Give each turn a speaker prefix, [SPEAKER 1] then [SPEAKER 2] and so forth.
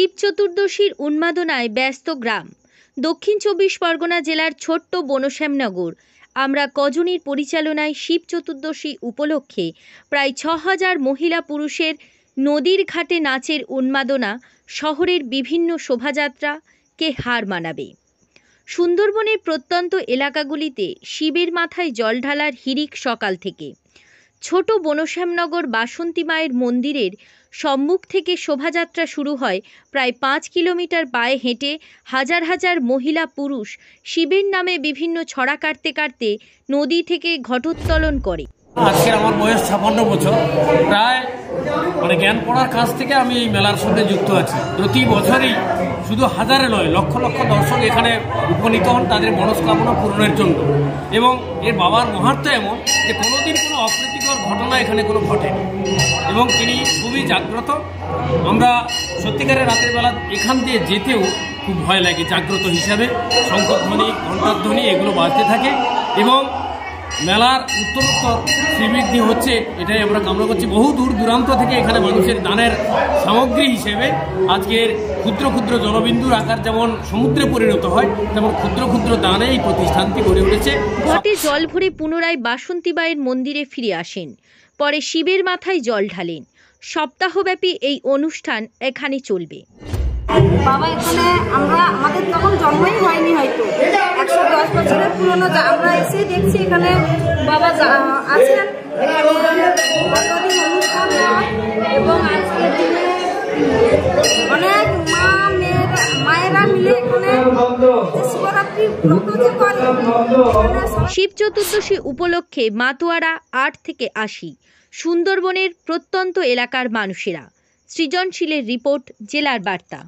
[SPEAKER 1] শিব চতুর্দশীর উন্মাদনায় ব্যস্ত গ্রাম। দক্ষিণ চব্বিশ পরগনা জেলার ছোট্ট বনশ্যামনগর। আমরা কজনের পরিচালনায় শিব চতুর্দশী উপলক্ষে প্রায় ৬,০০০ মহিলা পুরুষের নদীর ঘাটে নাচের উন্মাদনা শহরের বিভিন্ন শোভাযাত্রাকে হার মানাবে। সুন্দরবনের প্রত্যন্ত এলাকাগুলিতে শিবের মাথায় জল ঢালার হিড়িক সকাল থেকে। ছোট বনশ্যামনগর বাসন্তী মায়ের মন্দিরের সম্মুখ থেকে শোভাযাত্রা শুরু হয়। প্রায় ৫ কিলোমিটার পায়ে হেঁটে হাজার হাজার মহিলা পুরুষ শিবের নামে বিভিন্ন ছড়া কাটতে কাটতে নদী থেকে ঘটোত্তোলন করে।
[SPEAKER 2] আজকের আমার বয়স ৫৬ বছর। প্রায় জ্ঞান পড়ার কাছ থেকে আমি এই মেলার সঙ্গে যুক্ত আছি। প্রতি বছরই শুধু হাজারে নয়, লক্ষ লক্ষ দর্শক এখানে উপনীত হন তাদের মনস্কামনা পূরণের জন্য। এবং এর বাবার মাহাত্ম্য এমন যে কোনোদিন কোনো অপ্রীতিকর ঘটনা এখানে কোনো ঘটেনি এবং তিনি খুবই জাগ্রত। আমরা সত্যিকারের রাতের বেলা এখান দিয়ে যেতেও খুব ভয় লাগে। জাগ্রত হিসাবে শঙ্খধ্বনি, ঘণ্টাধ্বনি এগুলো বাজতে থাকে এবং মেলার উত্তরোত্তর শ্রীবৃদ্ধি হচ্ছে, এটাই আমরা কামনা করছি। বহু দূর দূরান্ত থেকে এখানে মানুষের দানের সামগ্রী হিসেবে আজকের ক্ষুদ্র ক্ষুদ্র জলবিন্দুর আকার যেমন সমুদ্রে পরিণত হয়, তেমন ক্ষুদ্র ক্ষুদ্র দানে এই প্রতিষ্ঠানটি গড়ে উঠেছে।
[SPEAKER 1] ঘটে জল ভরে পুনরায় বাসন্তী মায়ের মন্দিরে ফিরে আসেন, পরে শিবের মাথায় জল ঢালেন। সপ্তাহব্যাপী এই অনুষ্ঠান এখানে চলবে।
[SPEAKER 3] বাবা এখানে আমাদের তখন জন্মই হয়নি, হয়তো ১১০ বছরের পুরনো। আমরা এসে দেখছি এখানে বাবা আছেন, কতদিন অনুষ্ঠান হয় এবং আজকের দিনে অনেক মায়েরা মিলে এখানে শিবরাত্রি ব্রত যে করে।
[SPEAKER 1] শিব চতুর্দশী উপলক্ষে মাতোয়ারা ৮ থেকে ৮০ সুন্দরবনের প্রত্যন্ত এলাকার মানুষেরা। সৃজনশীলের রিপোর্ট, জেলার বার্তা।